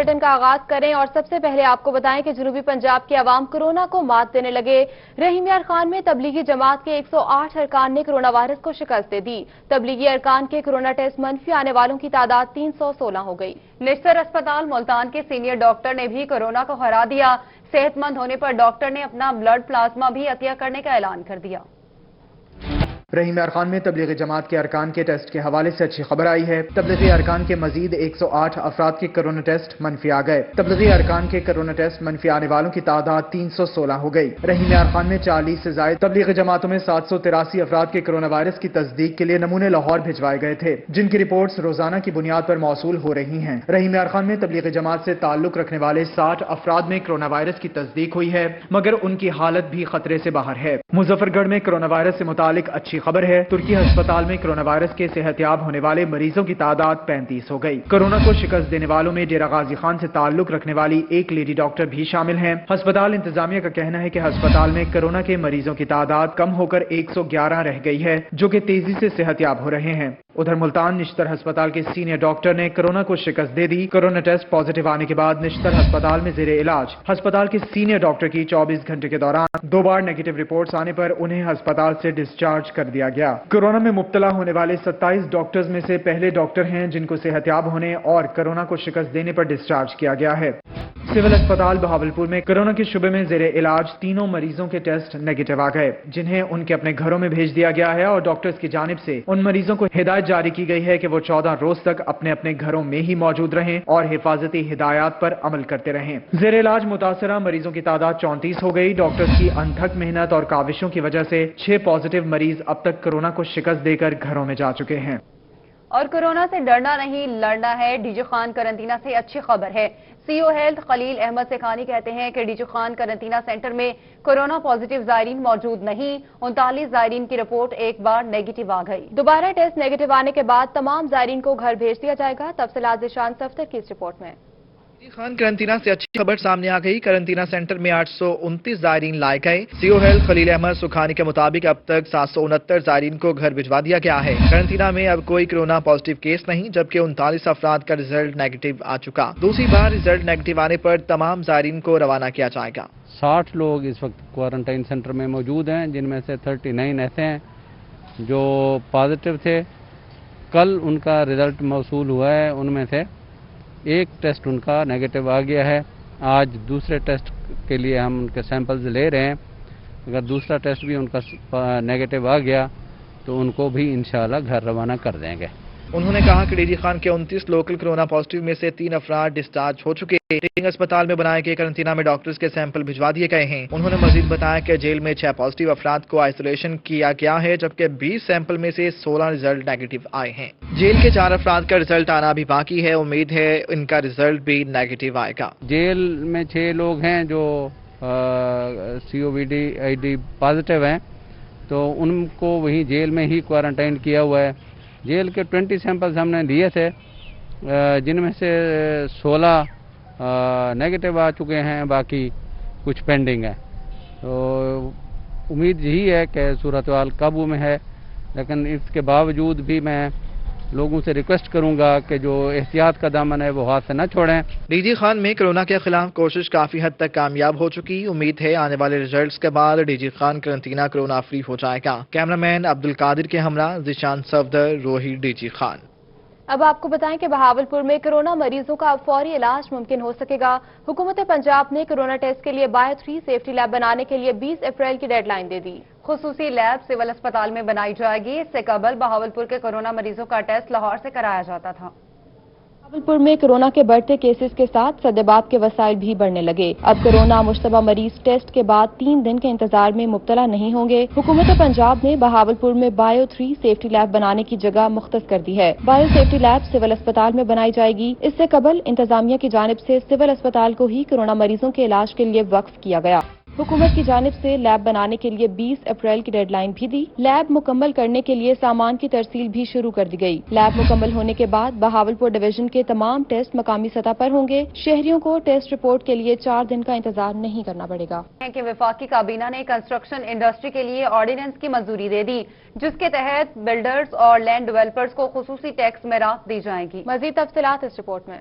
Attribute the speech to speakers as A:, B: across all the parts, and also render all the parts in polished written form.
A: Bulletin کا آغاز کریں اور سب سے پہلے آپ کو بتائیں کہ جنوبی پنجاب کے عوام کورونا کو مات دینے لگے۔ رحیم یار خان میں تبلیغی جماعت کے 108 ارکان نے کورونا وائرس کو شکست دے دی۔ تبلیغی ارکان کے کورونا ٹیسٹ منفی آنے والوں کی تعداد 316 ہو گئی۔
B: نشتر اسپتال ملتان کے سینئر ڈاکٹر نے بھی کورونا کو ہرا دیا۔ صحت مند ہونے پر ڈاکٹر نے اپنا بلڈ پلازما بھی عطیہ کرنے کا اعلان کر دیا۔
C: رحیم یار خان میں تبلیغی جماعت کے ارکان کے ٹیسٹ کے حوالے سے اچھی خبر آئی ہے۔ تبلیغی ارکان کے مزید 108 افراد کے کورونا ٹیسٹ منفی آ گئے۔ تبلیغی ارکان کے کورونا ٹیسٹ منفی آنے والوں کی تعداد 316 ہو گئی۔ رحیم یار خان میں 40 سے زائد تبلیغی جماعتوں میں 783 افراد کے کورونا وائرس کی تصدیق کے لیے نمونے لاہور بھجوائے گئے تھے، جن کی رپورٹس روزانہ کی بنیاد پر موصول ہو رہی ہیں۔ رحیم یار خان میں تبلیغی جماعت سے تعلق رکھنے والے 60 افراد میں کورونا وائرس کی تصدیق ہوئی ہے، مگر ان کی حالت بھی خطرے سے باہر ہے۔ مظفر گڑھ میں کورونا وائرس سے متعلق اچھی خبر ہے۔ ترکی ہسپتال میں کورونا وائرس کے صحت یاب ہونے والے مریضوں کی تعداد 35 ہو گئی۔ کورونا کو شکست دینے والوں میں ڈیرہ غازی خان سے تعلق رکھنے والی ایک لیڈی ڈاکٹر بھی شامل ہیں۔ ہسپتال انتظامیہ کا کہنا ہے کہ ہسپتال میں کورونا کے مریضوں کی تعداد کم ہو کر 111 رہ گئی ہے، جو کہ تیزی سے صحت یاب ہو رہے ہیں۔ ادھر ملتان نشتر ہسپتال کے سینئر ڈاکٹر نے کورونا کو شکست دے دی۔ کورونا ٹیسٹ پازیٹیو آنے کے بعد نشتر ہسپتال میں زیر علاج ہسپتال کے سینئر ڈاکٹر کی 24 گھنٹے کے دوران 2 بار نیگیٹو رپورٹس آنے پر انہیں ہسپتال سے ڈسچارج کر دیا گیا۔ کورونا میں مبتلا ہونے والے 27 ڈاکٹرز میں سے پہلے ڈاکٹر ہیں جن کو صحت یاب ہونے اور کورونا کو شکست دینے پر ڈسچارج کیا گیا ہے۔ سول اسپتال بہاولپور میں کورونا کے شعبے میں زیر علاج تینوں مریضوں کے ٹیسٹ نیگیٹو آ گئے، جنہیں ان کے اپنے گھروں میں بھیج دیا گیا ہے اور ڈاکٹرز کی جانب سے ان مریضوں کو ہدایت جاری کی گئی ہے کہ وہ 14 روز تک اپنے اپنے گھروں میں ہی موجود رہیں اور حفاظتی ہدایات پر عمل کرتے رہیں۔ زیر علاج متاثرہ مریضوں کی تعداد 34 ہو گئی۔ ڈاکٹرز کی انتھک محنت اور کاوشوں کی وجہ سے 6 پازیٹیو مریض اب تک کورونا کو شکست دے کر گھروں میں جا چکے ہیں۔
B: اور کورونا سے ڈرنا نہیں لڑنا ہے، ڈی جی خان قرنطینہ سے اچھی خبر ہے۔ سی او ہیلتھ خلیل احمد سیکھانی کہتے ہیں کہ ڈی جی خان قرنطینہ سینٹر میں کورونا پازیٹیو زائرین موجود نہیں۔ 39 زائرین کی رپورٹ ایک بار نیگیٹو آ گئی۔
A: دوبارہ ٹیسٹ نیگیٹو آنے کے بعد تمام زائرین کو گھر بھیج دیا جائے گا۔ تفصیلات ذیشان صفدر کی اس رپورٹ میں۔
D: ڈی جی خان قرنطینہ سے اچھی خبر سامنے آ گئی۔ قرنطینہ سینٹر میں 829 زائرین لائے گئے۔ سی او ہیلتھ خلیل احمد سکھانی کے مطابق اب تک 769 زائرین کو گھر بھجوا دیا گیا ہے۔ قرنطینہ میں اب کوئی کورونا پازیٹیو کیس نہیں، جبکہ 39 افراد کا رزلٹ نیگیٹو آ چکا۔ دوسری بار رزلٹ نیگیٹو آنے پر تمام زائرین کو روانہ کیا جائے گا۔
E: 60 لوگ اس وقت کوارنٹائن سینٹر میں موجود ہیں، جن میں سے 39 ایسے ہیں جو پازیٹیو تھے۔ کل ان کا رزلٹ موصول ہوا ہے، ان میں سے ایک ٹیسٹ ان کا نیگیٹو آ گیا ہے۔ آج دوسرے ٹیسٹ کے لیے ہم ان کے سیمپلز لے رہے ہیں۔ اگر دوسرا ٹیسٹ بھی ان کا نیگیٹو آ گیا تو ان کو بھی انشاءاللہ گھر روانہ کر دیں گے۔
D: انہوں نے کہا کہ ڈی جی خان کے 29 لوکل کورونا پازیٹیو میں سے 3 افراد ڈسچارج ہو چکے ہیں۔ ٹیکنگ اسپتال میں بنائے گئے قرنطینہ میں ڈاکٹرز کے سیمپل بھجوا دیے گئے ہیں۔ انہوں نے مزید بتایا کہ جیل میں 6 پازیٹیو افراد کو آئسولیشن کیا گیا ہے، جبکہ 20 سیمپل میں سے 16 رزلٹ نیگیٹو آئے ہیں۔ جیل کے 4 افراد کا رزلٹ آنا بھی باقی ہے، امید ہے ان کا رزلٹ بھی نیگیٹو آئے گا۔
E: جیل میں 6 لوگ ہیں جو سی او وی ڈی آئی ڈی پازیٹیو ہیں، تو ان کو وہیں جیل میں ہی کوارنٹائن کیا ہوا ہے۔ جیل کے 20 سیمپلز ہم نے لیے تھے، جن میں سے 16 نیگیٹو آ چکے ہیں، باقی کچھ پینڈنگ ہے۔ تو امید یہی ہے کہ صورتحال قابو میں ہے، لیکن اس کے باوجود بھی میں لوگوں سے ریکویسٹ کروں گا کہ جو احتیاط کا دامن ہے وہ ہاتھ سے نہ چھوڑیں۔
D: ڈی جی خان میں کورونا کے خلاف کوشش کافی حد تک کامیاب ہو چکی۔ امید ہے آنے والے ریزلٹس کے بعد ڈی جی خان قرنطینہ کورونا فری ہو جائے گا۔ کیمرامین عبدالقادر کے ہمراہ ذیشان صفدر، روہی، ڈی جی خان۔
A: اب آپ کو بتائیں کہ بہاولپور میں کورونا مریضوں کا اب فوری علاج ممکن ہو سکے گا۔ حکومت پنجاب نے کورونا ٹیسٹ کے لیے بایو 3 سیفٹی لیب بنانے کے لیے 20 اپریل کی ڈیڈ لائن دے دی۔
B: خصوصی لیب سول اسپتال میں بنائی جائے گی۔ اس سے قبل بہاولپور کے کورونا مریضوں کا ٹیسٹ لاہور سے کرایا جاتا تھا۔
A: بہاولپور میں کورونا کے بڑھتے کیسز کے ساتھ سدباب کے وسائل بھی بڑھنے لگے۔ اب کورونا مشتبہ مریض ٹیسٹ کے بعد 3 دن کے انتظار میں مبتلا نہیں ہوں گے۔ حکومت پنجاب نے بہاولپور میں بایو 3 سیفٹی لیب بنانے کی جگہ مختص کر دی ہے۔ بایو سیفٹی لیب سول اسپتال میں بنائی جائے گی۔ اس سے قبل انتظامیہ کی جانب سے سول اسپتال کو ہی کورونا مریضوں کے علاج کے لیے وقف کیا گیا۔ حکومت کی جانب سے لیب بنانے کے لیے 20 اپریل کی ڈیڈ لائن بھی دی۔ لیب مکمل کرنے کے لیے سامان کی ترسیل بھی شروع کر دی گئی۔ لیب مکمل ہونے کے بعد بہاولپور ڈویژن کے تمام ٹیسٹ مقامی سطح پر ہوں گے۔ شہریوں کو ٹیسٹ رپورٹ کے لیے 4 دن کا انتظار نہیں کرنا پڑے گا۔
B: کہ وفاقی کابینہ نے کنسٹرکشن انڈسٹری کے لیے آرڈیننس کی منظوری دے دی، جس کے تحت بلڈرز اور لینڈ ڈیولپرز کو خصوصی ٹیکس میں راحت دی جائے گی۔
A: مزید تفصیلات اس رپورٹ میں۔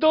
F: 2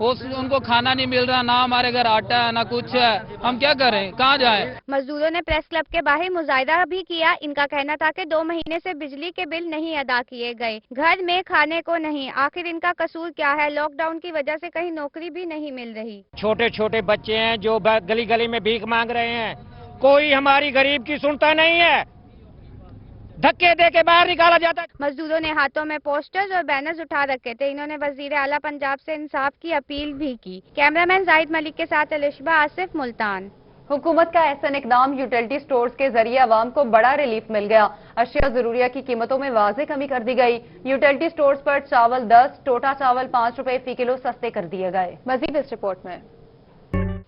E: ان کو کھانا نہیں مل رہا، نہ ہمارے گھر آٹا ہے نہ کچھ ہے، ہم کیا کریں، کہاں جائیں؟
G: مزدوروں نے پریس کلب کے باہر مظاہرہ بھی کیا۔ ان کا کہنا تھا کہ 2 مہینے سے بجلی کے بل نہیں ادا کیے گئے، گھر میں کھانے کو نہیں۔ آخر ان کا قصور کیا ہے؟ لاک ڈاؤن کی وجہ سے کہیں نوکری بھی نہیں مل رہی۔
F: چھوٹے چھوٹے بچے ہیں جو گلی گلی میں بھیک مانگ رہے ہیں، کوئی ہماری غریب کی سنتا نہیں ہے، دھکے دے کے باہر نکالا جاتا ہے۔
G: مزدوروں نے ہاتھوں میں پوسٹرز اور بینرز اٹھا رکھے تھے۔ انہوں نے وزیر اعلیٰ پنجاب سے انصاف کی اپیل بھی کی۔ کیمرامین زاہد ملک کے ساتھ الشبہ آصف، ملتان۔
B: حکومت کا احسن اقدام، یوٹیلٹی سٹورز کے ذریعے عوام کو بڑا ریلیف مل گیا۔ اشیاء ضروریہ کی قیمتوں میں واضح کمی کر دی گئی۔ یوٹیلٹی سٹورز پر چاول 10، ٹوٹا چاول 5 روپے فی کلو سستے کر دیے گئے۔ مزید اس رپورٹ میں۔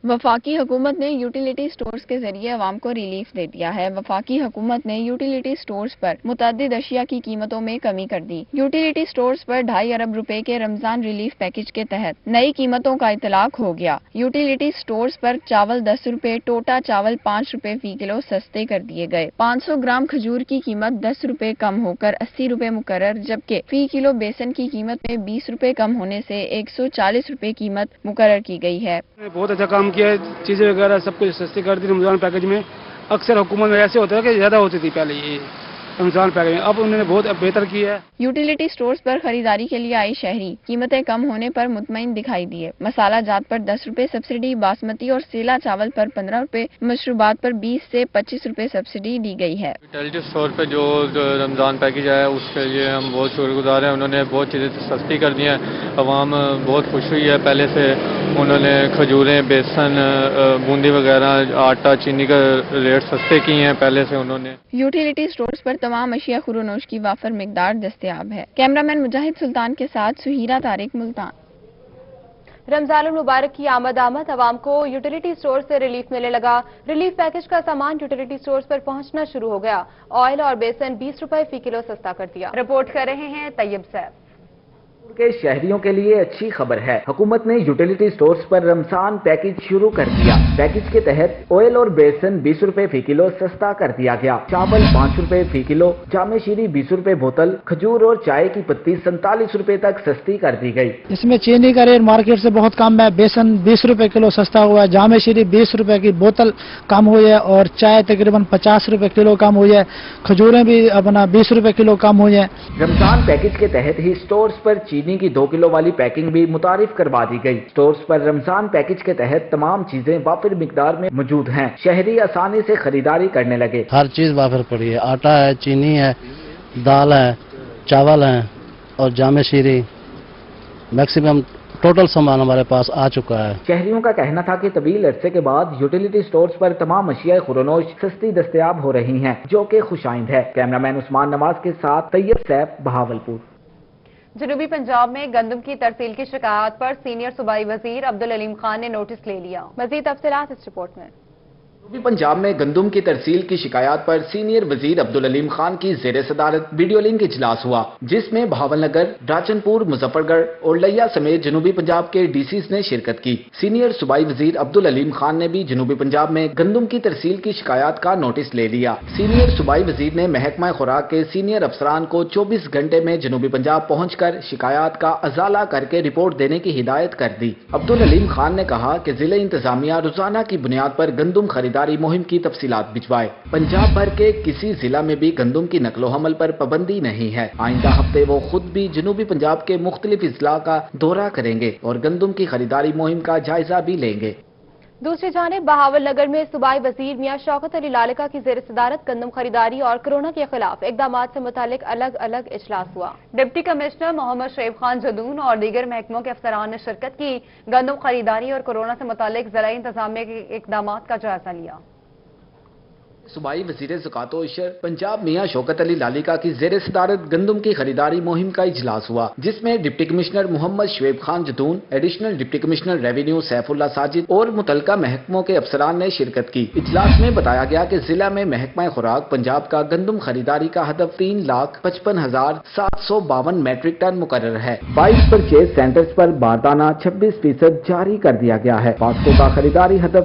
A: وفاقی حکومت نے یوٹیلیٹی سٹورز کے ذریعے عوام کو ریلیف دے دیا ہے۔ وفاقی حکومت نے یوٹیلیٹی سٹورز پر متعدد اشیاء کی قیمتوں میں کمی کر دی۔ یوٹیلیٹی سٹورز پر 2.5 ارب روپے کے رمضان ریلیف پیکج کے تحت نئی قیمتوں کا اطلاق ہو گیا۔ یوٹیلیٹی سٹورز پر چاول 10 روپے، ٹوٹا چاول 5 روپے فی کلو سستے کر دیے گئے۔ 500 گرام کھجور کی قیمت 10 روپے کم ہو کر 80 روپے مقرر، جبکہ فی کلو بیسن کی قیمت میں 20 روپے کم ہونے سے 140 روپے قیمت مقرر کی گئی ہے۔
H: بہت اچھا کام کیا ہے، چیزیں وغیرہ سب کچھ سستی کر دی رمضان پیکج میں۔ اکثر حکومت میں ایسے ہوتا ہے کہ زیادہ ہوتی تھی پہلے یہ رمضان پیکج میں، اب انہوں نے بہت بہتر کیا ہے۔
A: یوٹیلیٹی سٹورز پر خریداری کے لیے آئی شہری قیمتیں کم ہونے پر مطمئن دکھائی دیے۔ مسالہ جات پر 10 روپے سبسڈی، باسمتی اور سیلا چاول پر 15 روپے، مشروبات پر 20 سے 25 روپے سبسڈی دی گئی ہے۔
I: یوٹیلیٹی سٹور پہ جو رمضان پیکج آیا اس کے لیے ہم بہت شکر گزار ہیں۔ انہوں نے بہت چیزیں سستی کر دی ہیں، عوام بہت خوش ہوئی ہے پہلے سے۔ انہوں نے کھجوریں، بیسن، بوندی وغیرہ، آٹا، چینی کا ریٹ سستے کیے ہیں پہلے سے انہوں نے۔
A: یوٹیلیٹی سٹورز پر تمام اشیاء خورونوش کی وافر مقدار دستیاب ہے۔ کیمرامین مجاہد سلطان کے ساتھ سہیرہ طارق، ملتان۔
B: رمضان المبارک کی آمد عوام کو یوٹیلیٹی سٹور سے ریلیف ملنے لگا۔ ریلیف پیکج کا سامان یوٹیلیٹی سٹورز پر پہنچنا شروع ہو گیا۔ آئل اور بیسن 20 روپے فی کلو سستا کر دیا۔ رپورٹ کر رہے ہیں طیب سیف۔
J: کے شہریوں کے لیے اچھی خبر ہے، حکومت نے یوٹیلیٹی سٹورز پر رمضان پیکج شروع کر دیا۔ پیکج کے تحت آئل اور بیسن 20 روپے فی کلو سستا کر دیا گیا۔ چاول 5 روپے فی کلو، جامع شیریں 20 روپے بوتل، کھجور اور چائے کی پتی 47 روپے تک سستی کر دی گئی۔
K: اس میں چینی کا ریٹ مارکیٹ سے بہت کم ہے، بیسن 20 روپے کلو سستا ہوا ہے، جامع شیریں 20 روپے کی بوتل کم ہوئی ہے اور چائے تقریباً 50 روپے کلو کم ہوئی ہے، کھجوریں بھی 20 روپے کلو کم ہوئی ہیں۔
J: رمضان پیکج کے تحت ہی سٹورز پر چینی کی 2 کلو والی پیکنگ بھی متعارف کروا دی گئی۔ سٹورز پر رمضان پیکج کے تحت تمام چیزیں وافر مقدار میں موجود ہیں، شہری آسانی سے خریداری کرنے لگے۔
L: ہر چیز وافر پڑی ہے، آٹا ہے، چینی ہے، دال ہے، چاول ہے اور جامع شیریں، میکسیمم ٹوٹل سامان ہمارے پاس آ چکا ہے۔
J: شہریوں کا کہنا تھا کہ طویل عرصے کے بعد یوٹیلیٹی سٹورز پر تمام اشیاء خورونوش سستی دستیاب ہو رہی ہیں، جو کہ خوش آئند ہے۔ کیمرامین عثمان نواز کے ساتھ طیب سیف، بہاولپور۔
B: جنوبی پنجاب میں گندم کی ترسیل کی شکایات پر سینئر صوبائی وزیر عبدالعلیم خان نے نوٹس لے لیا۔ مزید تفصیلات اس رپورٹ میں۔
M: جنوبی پنجاب میں گندم کی ترسیل کی شکایات پر سینئر وزیر عبدالعلیم خان کی زیر صدارت ویڈیو لنک اجلاس ہوا، جس میں بہاول نگر، راچن پور، مظفر گڑھ اور لیا سمیت جنوبی پنجاب کے ڈی سیز نے شرکت کی۔ سینئر صوبائی وزیر عبدالعلیم خان نے بھی جنوبی پنجاب میں گندم کی ترسیل کی شکایات کا نوٹس لے لیا۔ سینئر صوبائی وزیر نے محکمہ خوراک کے سینئر افسران کو 24 گھنٹے میں جنوبی پنجاب پہنچ کر شکایات کا ازالہ کر کے رپورٹ دینے کی ہدایت کر دی۔ عبدالعلیم خان نے کہا کہ ضلع انتظامیہ روزانہ کی بنیاد پر گندم خریداری مہم کی تفصیلات بھجوائے۔ پنجاب بھر کے کسی ضلع میں بھی گندم کی نقل و حمل پر پابندی نہیں ہے۔ آئندہ ہفتے وہ خود بھی جنوبی پنجاب کے مختلف اضلاع کا دورہ کریں گے اور گندم کی خریداری مہم کا جائزہ بھی لیں گے۔
B: دوسری جانب بہاول نگر میں صوبائی وزیر میاں شوکت علی لالکا کی زیر صدارت گندم خریداری اور کورونا کے خلاف اقدامات سے متعلق الگ الگ اجلاس ہوا۔ ڈپٹی کمشنر محمد شعیب خان جدون اور دیگر محکموں کے افسران نے شرکت کی، گندم خریداری اور کورونا سے متعلق ضلعی انتظامیہ کے اقدامات کا جائزہ لیا۔
M: صوبائی وزیر زکوٰۃ و عشر پنجاب میاں شوکت علی لالکا کی زیر صدارت گندم کی خریداری مہم کا اجلاس ہوا، جس میں deputy commissioner Muhammad Shoaib Khan Jadoon, additional deputy commissioner revenue Saifullah Sajid اور متعلقہ محکموں کے افسران نے شرکت کی۔ اجلاس میں بتایا گیا کہ ضلع میں محکمہ خوراک پنجاب کا گندم خریداری کا ہدف 3,55,752 میٹرک ٹن مقرر ہے۔ 22 پرچیز سینٹرز پر باردانہ 26% جاری کر دیا گیا ہے۔ پاسکو کا خریداری ہدف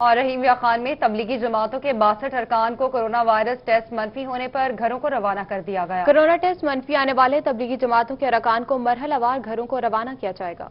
B: اور رحیم یار خان میں تبلیغی جماعتوں کے 62 ارکان کو کورونا وائرس ٹیسٹ منفی ہونے پر گھروں کو روانہ کر دیا گیا۔
A: کورونا ٹیسٹ منفی آنے والے تبلیغی جماعتوں کے ارکان کو مرحلہ وار گھروں کو روانہ کیا جائے گا۔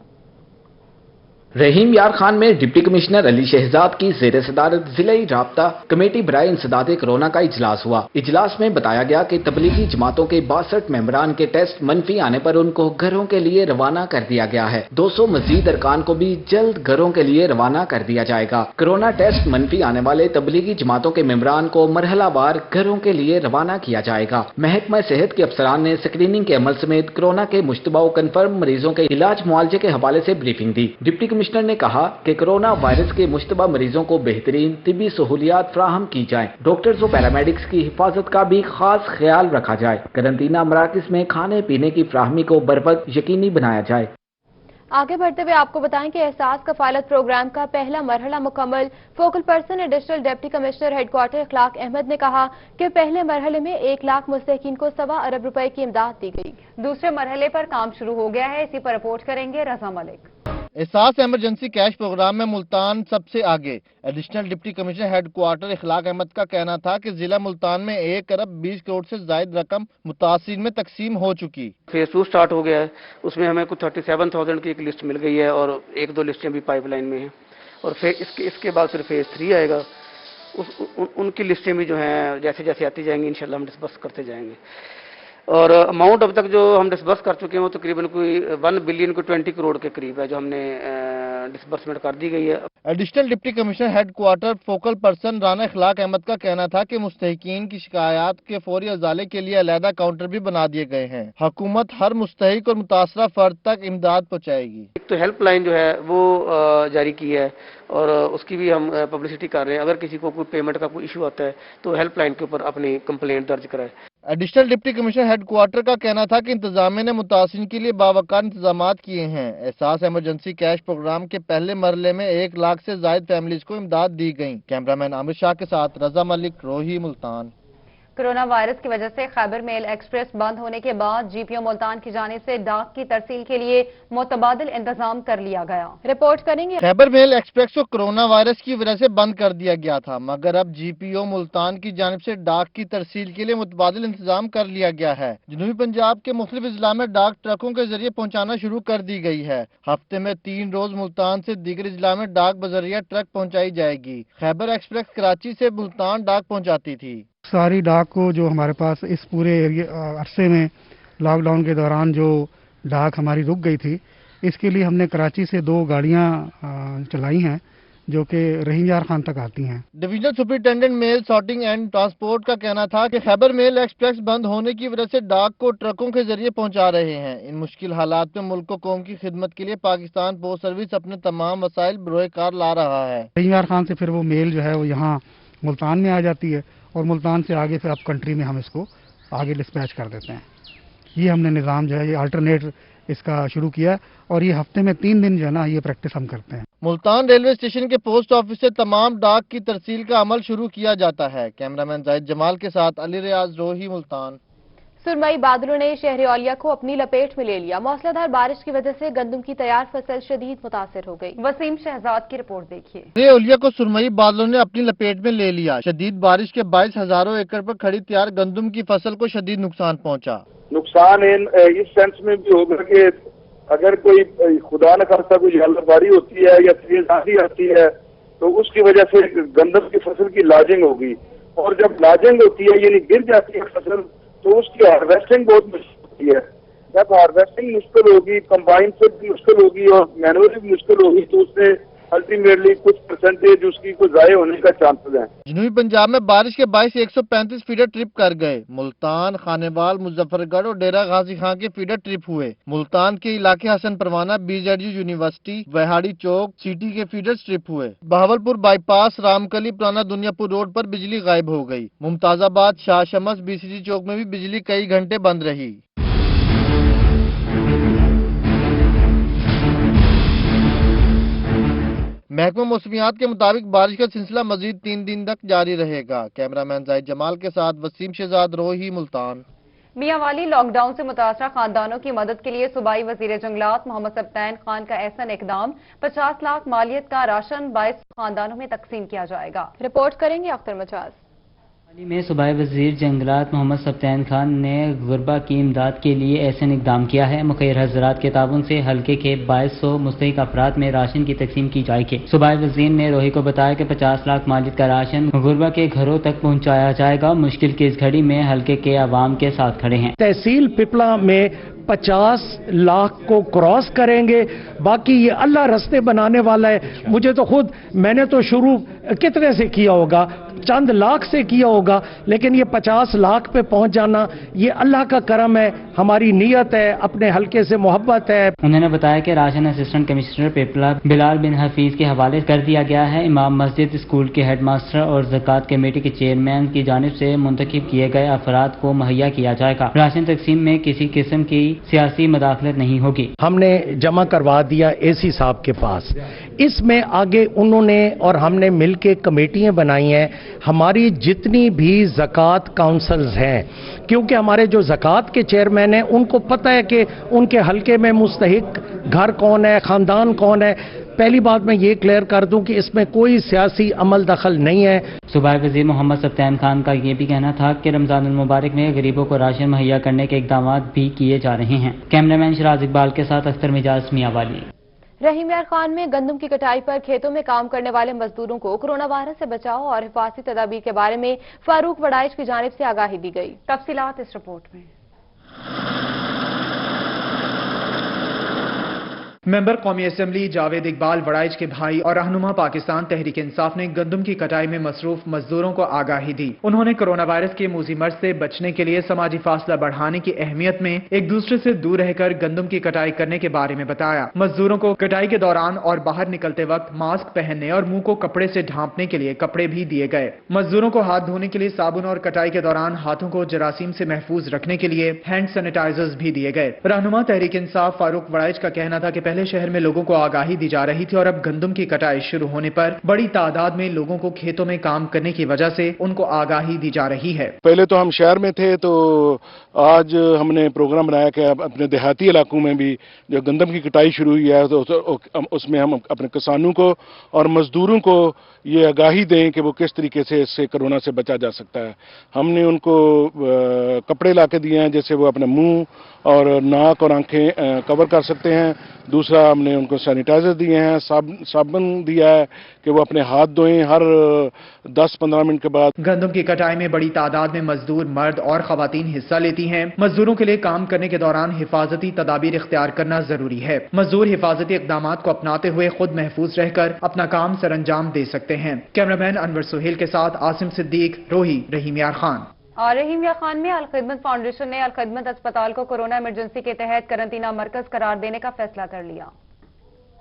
M: رحیم یار خان میں ڈپٹی کمشنر علی شہزاد کی زیر صدارت ضلعی رابطہ کمیٹی برائے انسداد کرونا کا اجلاس ہوا۔ اجلاس میں بتایا گیا کہ تبلیغی جماعتوں کے 62 ممبران کے ٹیسٹ منفی آنے پر ان کو گھروں کے لیے روانہ کر دیا گیا ہے۔ 200 مزید ارکان کو بھی جلد گھروں کے لیے روانہ کر دیا جائے گا۔ کورونا ٹیسٹ منفی آنے والے تبلیغی جماعتوں کے ممبران کو مرحلہ وار گھروں کے لیے روانہ کیا جائے گا۔ محکمہ صحت کے افسران نے اسکریننگ کے عمل سمیت کورونا کے مشتبہ و کنفرم مریضوں کے علاج معالجے کے حوالے سے بریفنگ دی۔ ڈپٹی کمشنر نے کہا کہ کورونا وائرس کے مشتبہ مریضوں کو بہترین طبی سہولیات فراہم کی جائیں۔ ڈاکٹرز و پیرامیڈکس کی حفاظت کا بھی خاص خیال رکھا جائے۔ قرنطینہ مراکز میں کھانے پینے کی فراہمی کو بروقت یقینی بنایا جائے۔
A: آگے بڑھتے ہوئے آپ کو بتائیں کہ احساس کفالت پروگرام کا پہلا مرحلہ مکمل۔ Focal person additional deputy commissioner headquarter Akhlaq Ahmed نے کہا کہ پہلے مرحلے میں 1 لاکھ مستحقین کو 1.25 ارب روپے کی امداد دی گئی۔
B: دوسرے مرحلے پر کام شروع ہو گیا ہے، اسی پر رپورٹ کریں گے رضا ملک۔
C: احساس ایمرجنسی کیش پروگرام میں ملتان سب سے آگے۔ Additional deputy commissioner headquarter Akhlaq Ahmed کا کہنا تھا کہ ضلع ملتان میں 1 ارب 20 کروڑ سے زائد رقم متاثرین میں تقسیم ہو چکی۔
E: فیز 2 سٹارٹ ہو گیا ہے، اس میں ہمیں کچھ 37,000 کی ایک لسٹ مل گئی ہے اور 1-2 لسٹیں بھی پائپ لائن میں ہیں، اور اس کے بعد پھر فیز 3 آئے گا۔ ان کی لسٹیں بھی جو ہیں جیسے جیسے آتی جائیں گی انشاءاللہ ہم ڈسبرس کرتے جائیں گے، اور اماؤنٹ اب تک جو ہم ڈسبرس کر چکے ہیں وہ تقریباً کوئی 1 بلین کو 20 کروڑ کے قریب ہے جو ہم نے ڈسبرسمنٹ کر دی گئی ہے۔
C: Additional deputy commissioner headquarter focal person Rana Akhlaq Ahmed کا کہنا تھا کہ مستحقین کی شکایات کے فوری ازالے کے لیے علیحدہ کاؤنٹر بھی بنا دیے گئے ہیں۔ حکومت ہر مستحق اور متاثرہ فرد تک امداد پہنچائے گی۔
E: ایک تو ہیلپ لائن جو ہے وہ جاری کی ہے اور اس کی بھی ہم پبلسٹی کر رہے ہیں، اگر کسی کو کوئی پیمنٹ کا کوئی ایشو آتا ہے تو ہیلپ لائن کے اوپر اپنی کمپلینٹ درج کرائے۔
C: Additional deputy commissioner headquarter کا کہنا تھا کہ انتظامیہ نے متاثرین کے لیے باوقار انتظامات کیے ہیں۔ احساس ایمرجنسی کیش پروگرام کے پہلے مرحلے میں 1 لاکھ سے زائد فیملیز کو امداد دی گئی۔ کیمرامین عامر شاہ کے ساتھ رضا ملک، روہی، ملتان۔
B: کورونا وائرس کی وجہ سے خیبر میل ایکسپریس بند ہونے کے بعد جی پی او ملتان کی جانب سے ڈاک کی ترسیل کے لیے متبادل انتظام کر لیا گیا۔
A: رپورٹ کریں گے۔
C: خیبر میل ایکسپریس کو کورونا وائرس کی وجہ سے بند کر دیا گیا تھا، مگر اب جی پی او ملتان کی جانب سے ڈاک کی ترسیل کے لیے متبادل انتظام کر لیا گیا ہے۔ جنوبی پنجاب کے مختلف اضلاع میں ڈاک ٹرکوں کے ذریعے پہنچانا شروع کر دی گئی ہے۔ ہفتے میں 3 روز ملتان سے دیگر اضلاع میں ڈاک بذریعہ ٹرک پہنچائی جائے گی۔ خیبر ایکسپریس کراچی سے ملتان ڈاک پہنچاتی تھی۔
N: ساری ڈاک کو جو ہمارے پاس اس پورے عرصے میں لاک ڈاؤن کے دوران جو ڈاک ہماری رک گئی تھی، اس کے لیے ہم نے کراچی سے 2 گاڑیاں چلائی ہیں جو کہ رحیم یار خان تک آتی ہیں۔
C: Divisional superintendent mail sorting and transport کا کہنا تھا کہ خیبر میل ایکسپریس بند ہونے کی وجہ سے ڈاک کو ٹرکوں کے ذریعے پہنچا رہے ہیں۔ ان مشکل حالات میں ملک و قوم کی خدمت کے لیے پاکستان پوسٹ سروس اپنے تمام وسائل بروئے کار لا رہا ہے۔
N: رحیم یار خان سے پھر وہ میل جو ہے وہ یہاں ملتان میں آ جاتی ہے اور ملتان سے آگے پھر اپ کنٹری میں ہم اس کو آگے ڈسپیچ کر دیتے ہیں۔ یہ ہم نے نظام جو ہے یہ آلٹرنیٹ اس کا شروع کیا ہے اور یہ ہفتے میں 3 دن جو ہے نا یہ پریکٹس ہم کرتے ہیں۔
C: ملتان ریلوے اسٹیشن کے پوسٹ آفس سے تمام ڈاک کی ترسیل کا عمل شروع کیا جاتا ہے۔ کیمرامین زاہد جمال کے ساتھ علی ریاض، روہی، ملتان۔
A: سرمئی بادلوں نے شہر اولیا کو اپنی لپیٹ میں لے لیا۔ موسلا دھار بارش کی وجہ سے گندم کی تیار فصل شدید متاثر ہو گئی۔
B: وسیم شہزاد کی رپورٹ دیکھیے۔
C: شہر اولیا کو سرمئی بادلوں نے اپنی لپیٹ میں لے لیا۔ شدید بارش کے باعث ہزاروں ایکڑ پر کھڑی تیار گندم کی فصل کو شدید نقصان پہنچا۔
F: نقصان اس سینس میں بھی ہوگا کہ اگر کوئی خدا نخواستہ کوئی جھالا باری ہوتی ہے یا تیز آندھی آتی ہے تو اس کی وجہ سے گندم کی فصل کی لاجنگ ہوگی، اور جب لاجنگ ہوتی ہے یعنی گر جاتی ہے فصل تو اس کی ہارویسٹنگ بہت مشکل ہوتی ہے۔ جب ہارویسٹنگ مشکل ہوگی، کمبائن سے بھی مشکل ہوگی اور مینولی بھی مشکل ہوگی تو اس میں الٹیمیٹلی کچھ پرسنٹیج اس کی کوئی ضائع ہونے کا چانسز ہیں۔
C: جنوبی پنجاب میں بارش کے باعث 135 فیڈر ٹرپ کر گئے۔ ملتان، خانیوال، مظفر گڑھ اور ڈیرہ غازی خان کے فیڈر ٹرپ ہوئے۔ ملتان کے علاقے حسن پروانہ، BZU یونیورسٹی، وہاڑی چوک، سٹی کے فیڈر ٹرپ ہوئے۔ بہاولپور بائی پاس، رام کلی، پرانا دنیا پور روڈ پر بجلی غائب ہو گئی۔ ممتاز آباد، شاہ شمس، BCG چوک میں بھی بجلی کئی گھنٹے بند رہی۔ محکمہ موسمیات کے مطابق بارش کا سلسلہ مزید 3 دن تک جاری رہے گا۔ کیمرامین زاہد جمال کے ساتھ وسیم شہزاد، روہی، ملتان۔
B: میاں والی لاک ڈاؤن سے متاثرہ خاندانوں کی مدد کے لیے صوبائی وزیر جنگلات محمد سبطین خان کا احسن اقدام 50 لاکھ مالیت کا راشن 22 خاندانوں میں تقسیم کیا جائے گا۔ رپورٹ کریں گے اختر مجاز۔
O: حال ہی میں صوبائی وزیر جنگلات محمد سبطین خان نے غربا کی امداد کے لیے احسن اقدام کیا ہے۔ مخیر حضرات کے تعاون سے حلقے کے 2200 مستحق افراد میں راشن کی تقسیم کی جائے گی۔ صوبائی وزیر نے روہی کو بتایا کہ 50 لاکھ مالیت کا راشن غربا کے گھروں تک پہنچایا جائے گا۔ مشکل کی اس گھڑی میں حلقے کے عوام کے ساتھ کھڑے ہیں۔
G: تحصیل پپلا میں 50 لاکھ کو کراس کریں گے، باقی یہ اللہ رستے بنانے والا ہے۔ مجھے تو خود، میں نے تو شروع کتنے سے کیا ہوگا، چند لاکھ سے کیا ہوگا، لیکن یہ 50 لاکھ پہ پہنچ جانا یہ اللہ کا کرم ہے، ہماری نیت ہے، اپنے حلقے سے محبت ہے۔
O: انہوں نے بتایا کہ راشن اسسٹنٹ کمشنر پپلا بلال بن حفیظ کے حوالے کر دیا گیا ہے۔ امام مسجد، اسکول کے ہیڈ ماسٹر اور زکوٰۃ کمیٹی کے چیئرمین کی جانب سے منتخب کیے گئے افراد کو مہیا کیا جائے گا۔ راشن تقسیم میں کسی قسم کی سیاسی مداخلت نہیں ہوگی۔
G: ہم نے جمع کروا دیا اے سی صاحب کے پاس، اس میں آگے انہوں نے اور ہم نے مل کے کمیٹیاں بنائی ہیں۔ ہماری جتنی بھی زکوٰۃ کاؤنسلز ہیں، کیونکہ ہمارے جو زکوٰۃ کے چیئرمین ہیں ان کو پتہ ہے کہ ان کے حلقے میں مستحق گھر کون ہے، خاندان کون ہے۔ پہلی بات میں یہ کلیئر کر دوں کہ اس میں کوئی سیاسی عمل دخل نہیں ہے۔
O: صوبائی وزیر محمد سبطین خان کا یہ بھی کہنا تھا کہ رمضان المبارک میں غریبوں کو راشن مہیا کرنے کے اقدامات بھی کیے جا رہے ہیں۔ کیمرہ مین شراز اقبال کے ساتھ اختر مجاز، میاں والی۔
A: رحیم یار خان میں گندم کی کٹائی پر کھیتوں میں کام کرنے والے مزدوروں کو کورونا وائرس سے بچاؤ اور حفاظتی تدابیر کے بارے میں فاروق وڑائچ کی جانب سے آگاہی دی گئی۔
B: تفصیلات اس رپورٹ میں۔
H: ممبر قومی اسمبلی جاوید اقبال وڑائچ کے بھائی اور رہنما پاکستان تحریک انصاف نے گندم کی کٹائی میں مصروف مزدوروں کو آگاہی دی۔ انہوں نے کورونا وائرس کے موذی مرض سے بچنے کے لیے سماجی فاصلہ بڑھانے کی اہمیت میں ایک دوسرے سے دور رہ کر گندم کی کٹائی کرنے کے بارے میں بتایا۔ مزدوروں کو کٹائی کے دوران اور باہر نکلتے وقت ماسک پہننے اور منہ کو کپڑے سے ڈھانپنے کے لیے کپڑے بھی دیے گئے۔ مزدوروں کو ہاتھ دھونے کے لیے صابن اور کٹائی کے دوران ہاتھوں کو جراثیم سے محفوظ رکھنے کے لیے ہینڈ سینیٹائزرز بھی دیے گئے۔ رہنما تحریک انصاف فاروق وڑائچ کا کہنا تھا کہ پہلے شہر میں لوگوں کو آگاہی دی جا رہی تھی اور اب گندم کی کٹائی شروع ہونے پر بڑی تعداد میں لوگوں کو کھیتوں میں کام کرنے کی وجہ سے ان کو آگاہی دی جا رہی ہے۔
P: پہلے تو ہم شہر میں تھے، تو آج ہم نے پروگرام بنایا کہ اپنے دیہاتی علاقوں میں بھی جو گندم کی کٹائی شروع ہوئی ہے تو اس میں ہم اپنے کسانوں کو اور مزدوروں کو یہ آگاہی دیں کہ وہ کس طریقے سے اس سے کورونا سے بچا جا سکتا ہے۔ ہم نے ان کو کپڑے لا کے دیے ہیں جیسے وہ اپنے منہ اور ناک اور آنکھیں کور کر سکتے ہیں۔ دوسرا ہم نے ان کو سینیٹائزر دیے ہیں، صابن دیا ہے کہ وہ اپنے ہاتھ دھوئیں ہر 10-15 منٹ کے بعد۔
H: گندم کی کٹائی میں بڑی تعداد میں مزدور مرد اور خواتین حصہ لیتی ہیں۔ مزدوروں کے لیے کام کرنے کے دوران حفاظتی تدابیر اختیار کرنا ضروری ہے۔ مزدور حفاظتی اقدامات کو اپناتے ہوئے خود محفوظ رہ کر اپنا کام سر انجام دے سکتے ہیں۔ کیمرامین انور سہیل کے ساتھ عاصم صدیق، روہی، رحیم یار خان۔
B: اور رحیم یار خان میں الخدمت فاؤنڈیشن نے الخدمت اسپتال کو کورونا ایمرجنسی کے تحت قرنطینہ مرکز قرار دینے کا فیصلہ کر لیا۔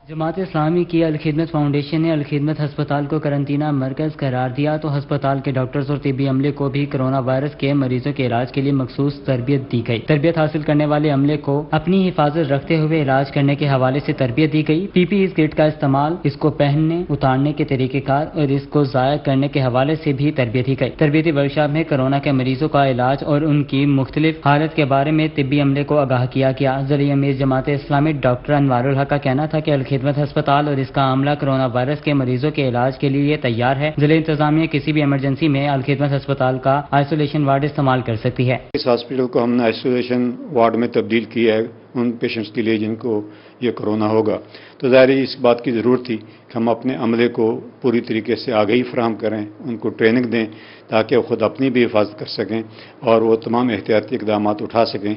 O: جماعت اسلامی کی الخدمت فاؤنڈیشن نے الخدمت ہسپتال کو قرنطینہ مرکز قرار دیا تو ہسپتال کے ڈاکٹرز اور طبی عملے کو بھی کورونا وائرس کے مریضوں کے علاج کے لیے مخصوص تربیت دی گئی۔ تربیت حاصل کرنے والے عملے کو اپنی حفاظت رکھتے ہوئے علاج کرنے کے حوالے سے تربیت دی گئی۔ پی پی ای کٹ کا استعمال، اس کو پہننے اتارنے کے طریقہ کار اور اس کو ضائع کرنے کے حوالے سے بھی تربیت دی گئی۔ تربیتی ورکشاپ میں کورونا کے مریضوں کا علاج اور ان کی مختلف حالت کے بارے میں طبی عملے کو آگاہ کیا گیا۔ ذریعہ امیر جماعت اسلامی ڈاکٹر انوار الحق کا کہنا تھا کہ الخدمت ہسپتال اور اس کا عملہ کورونا وائرس کے مریضوں کے علاج کے لیے تیار ہے۔ ضلع انتظامیہ کسی بھی ایمرجنسی میں الخدمت ہسپتال کا آئسولیشن وارڈ استعمال کر سکتی ہے۔
I: اس ہاسپٹل کو ہم نے آئسولیشن وارڈ میں تبدیل کیا ہے ان پیشنٹس کے لیے جن کو یہ کورونا ہوگا، تو ظاہر اس بات کی ضرورت تھی کہ ہم اپنے عملے کو پوری طریقے سے آگاہی فراہم کریں، ان کو ٹریننگ دیں تاکہ وہ خود اپنی بھی حفاظت کر سکیں اور وہ تمام احتیاطی اقدامات اٹھا سکیں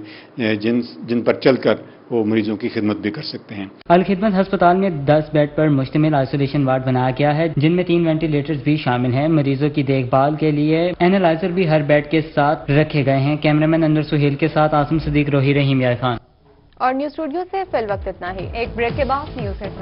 I: جن پر چل کر وہ مریضوں کی خدمت بھی کر سکتے ہیں۔
O: الخدمت ہسپتال میں 10 بیڈ پر مشتمل آئسولیشن وارڈ بنایا گیا ہے جن میں 3 وینٹیلیٹرز بھی شامل ہیں۔ مریضوں کی دیکھ بھال کے لیے اینالائزر بھی ہر بیڈ کے ساتھ رکھے گئے ہیں۔ کیمرامین انور سہیل کے ساتھ عاصم صدیق، روہی، رحیم یار خان۔
A: اور نیوز اسٹوڈیو سے فی الوقت اتنا ہی۔ ایک بریک کے بعد نیوز ہیڈلائنز۔